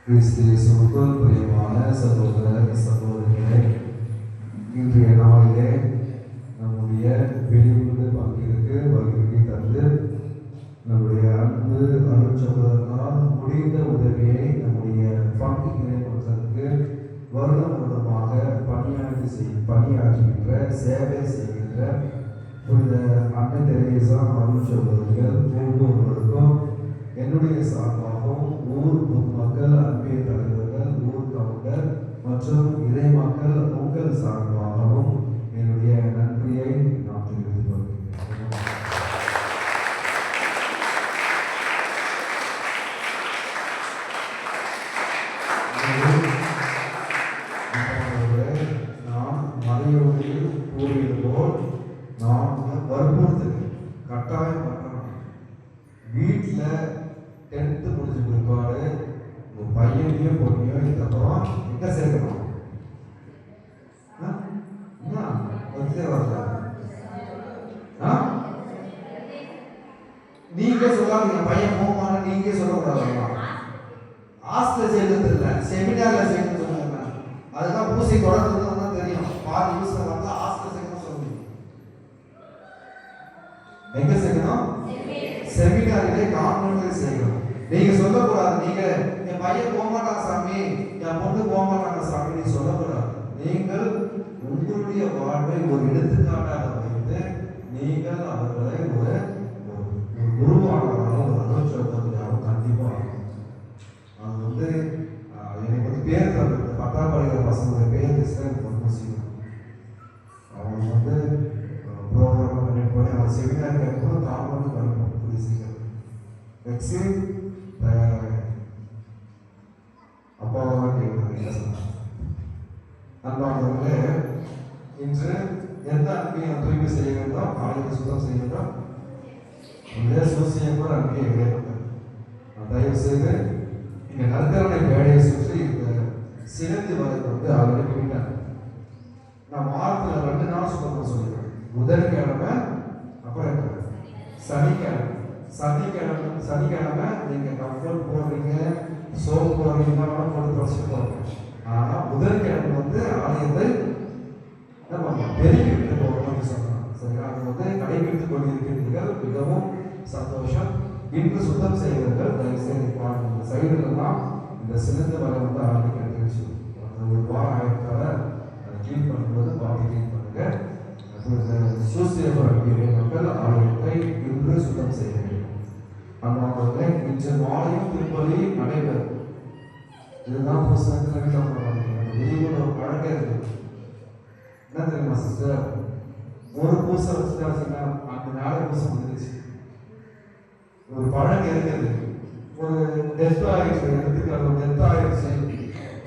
கிறிஸ்து இயேசுவுக்குள் பிரியமான சகோதர சகோதரிகளே, இன்றைய நாளிலே நம்முடைய வெளியூர் பங்கிற்கு வருகை தந்து நம்முடைய அன்பு அருட்சகோதரனால் முடிந்த உதவியை நம்முடைய பங்கினை மக்களுக்கு வருடம் வருடமாக பணியாற்றுகின்ற சேவை செய்கின்ற புனித அன்னை தெரேசா அருட்சகோதரிகள் ஒவ்வொருவருக்கும் என்னுடைய சார்பாகவும் ஊர் பொதுமக்கள், அன்பிய தலைவர்கள், ஊர் கவுண்டர் மற்றும் இறை மக்கள் உங்கள் சார்பாகவும் என்னுடைய நன்றியை நான் தெரிவித்துக் கொள்கிறேன். நான் மறையோடியில் கூறியது போல் நான் வற்புறுத்துகிறேன், கட்டாயம் பண்ணணும். வீட்டில் 10th முடிஞ்ச பிற்பாடு உங்கள் பையனையோ பொண்ணையோ இதுக்கப்புறம் எங்கே சேர்க்கணும்? என்ன வரல? நீங்க சொல்லாதீங்க, பையன் போமான நீங்க சொல்லக்கூடாது. ஹாஸ்டல் சேர்க்கிறது இல்லை, செமினார்ல சேர்க்க சொல்லுங்க. அதுதான் பூசி தொடர்ந்து தான் தெரியும். பாதி யூஸ்ல வந்து ஹாஸ்டல் சேர்க்கணும் சொல்லுங்க. எங்க சேர்க்கணும்? செமினாரிலே கான்வென்ட்ல சேர்க்கணும். நீங்க சொல்லக்கூடாது, நீங்க என் பையன் போக மாட்டாங்க சாமி, என் பொண்ணு போக மாட்டாங்க சாமி நீ சொல்லக்கூடாது. நீங்கள் உங்களுடைய வாழ்வை ஒரு எடுத்துக்காட்டாக வைத்து நீங்கள் அவர்களை ஒரு குருவானவராக ஒரு அனுபவம் கண்டிப்பாக அது வந்து எனக்கு வந்து பேர் தந்து 10ஆம் படிக்கிற பசங்களுடைய பேர் பேசுகிறேன். எனக்கு ரொம்ப சீக்கிரம் அவங்க வந்து ப்ரோக்ராம் பண்ணிட்டு போய் அவங்க செமினார் கேட்கும்போது தாமதம் வரணும் புரிய சீக்கிரம் வெக்ஸின் தயாராக அப்பாவெல்லாம் கேட்குறாங்க. அன்பானவர்களே, இன்று எந்த அன்பியை தூய்மை செய்ய வேண்டும், காலையில் சுத்தம் செய்ய வேண்டும், சூசியம் கூட அன்பியை கிடையாது. தயவு செய்து இங்கே நற்கரணை வேலையை சுற்றி இந்த சிறந்து வரைக்கும் வந்து ஆல்ரெடி போயிட்டாங்க. நான் வாரத்தில் 2 நாள் சுத்தமாக சொல்லிடுறேன். புதன்கிழமை அப்புறம் சனிக்கிழமை நீங்கள் கம்ஃபர்ட் போடுறீங்க, சோப் போடுறீங்கன்னா போட்டு பிரச்சனை போடுங்க. ஆனால் புதன்கிழமை வந்து ஆலயத்தை பெருக்கி விட்டு போகணும்னு சொன்னாங்க. சரி, அது வந்து கடைபிடித்துக் கொண்டிருக்கிறீர்கள். சந்தோஷம். இன்று சுத்தம் செய்வர்கள் தயவுசெய்து பாருங்க, இந்த சைடுலாம் இந்த சிலிண்டர் வரை வந்து ஆரம்பிக்கிடுச்சு. ஒரு வாரம் ஆயிரத்தால அதை க்ளீன் பண்ணும்போது பாட்டி க்ளீன் பண்ணுங்க. சூசியபுரம் மக்கள் ஆலயத்தை இன்று சுத்தம் செய்ய வேண்டும். அண்ணாவர்களே, இன்று மாலையும் திருப்பலி நடைபெறும். இதுதான் புஸ்தகத்தில் வெளியூர் ஒரு பழக்கம் இருக்கு. என்ன தெரியுமா சிஸ்டர், ஒரு பூசை வச்சுட்டா அந்த நாளை பூசை வந்துருச்சு. ஒரு பழக்கம் இருக்குது. ஒரு டெத் ஆயிடுச்சு, எடுத்துக்காட்டு ஒரு டெத் ஆயிடுச்சு,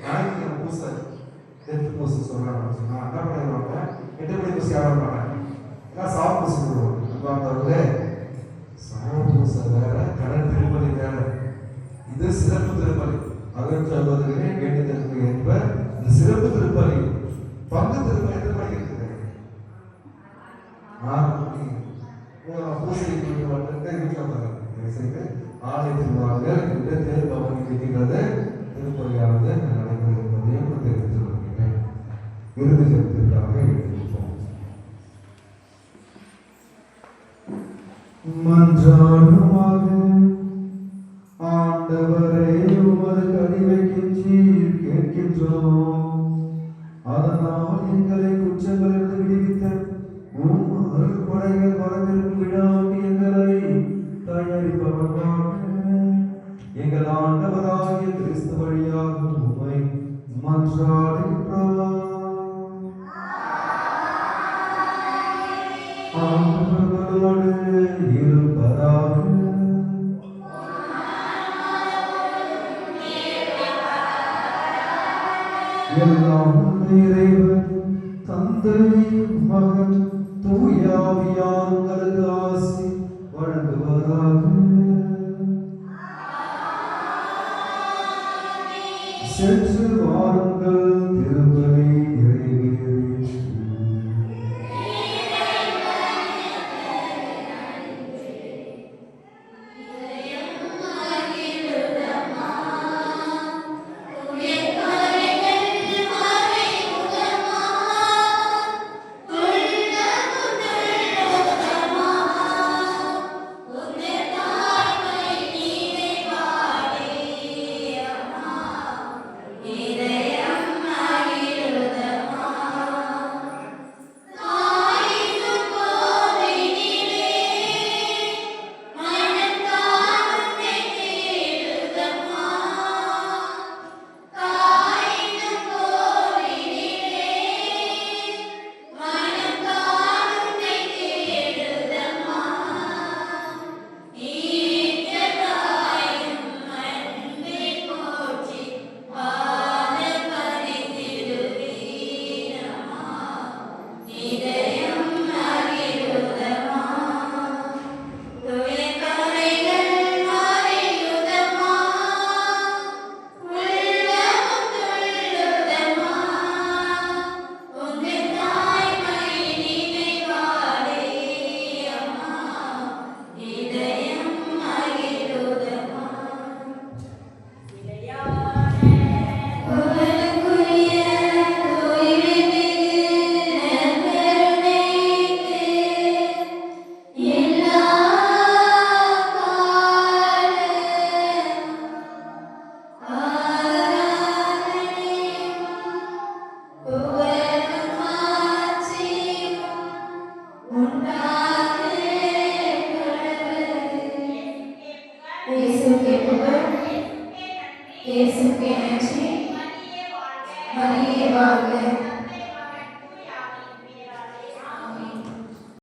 நாளைக்கு பூசை டெத் பூசை சொல்றாங்க சொன்னா என்ன பண்ணிடுவாங்க, 8 மணி பூசை ஆரம்பிப்பாங்க. எல்லாம் சாவு பூசை போடுவாங்க. அன்பார்ந்தவர்களே, சாவு பூசை வேற, கடன் திருப்பலி வேற. இது சிறப்பு திருப்பலி. அதன் சொல்வதற்கு வேண்டியதற்கு என்ப இந்த சிறப்பு திருப்பலி. பங்கு திருப்பலி எத்தனை மணிக்கு இருக்குது? 6 மணி. பூசைக்கு வந்துட்டு வீட்டில் வந்தாங்க. ஆலயத்தில் வாருங்கள் என்று தேர் பவனி இருக்கிறது. திருப்பலியானது நடைபெறும் என்பதையும் தெரிவித்துக் கொள்கிறேன். இறுதி ஜெபத்திற்காக எழுதியிருப்போம். மன்றாடுமாக. ஆண்டவரே, உமது கனிவை கெஞ்சீர் கேட்கின்றோம். அதனால் எங்களை குற்றங்களிலிருந்து விடுவித்த உம் அருள்கொடைகள் வரவிருக்கும் விழாவுக்கு எங்களை தயாரிப்பவர்களாக எங்கள் ஆண்டவராகிய கிறிஸ்து வழியாக உம்மை மன்றாடுகின்றோம். ஆண்டவர்களோடு இருப்பதாக. எல்லாம் இறைவன் தந்தை மகன் தூயாவியார் உங்களுக்கு ஆசி வழங்குவதாக. சென்று வாருங்கள், திருப்பலி நிறைவேறிற்று. இயேசுவுக்கே புகழ், இயேசுவுக்கே நன்றி.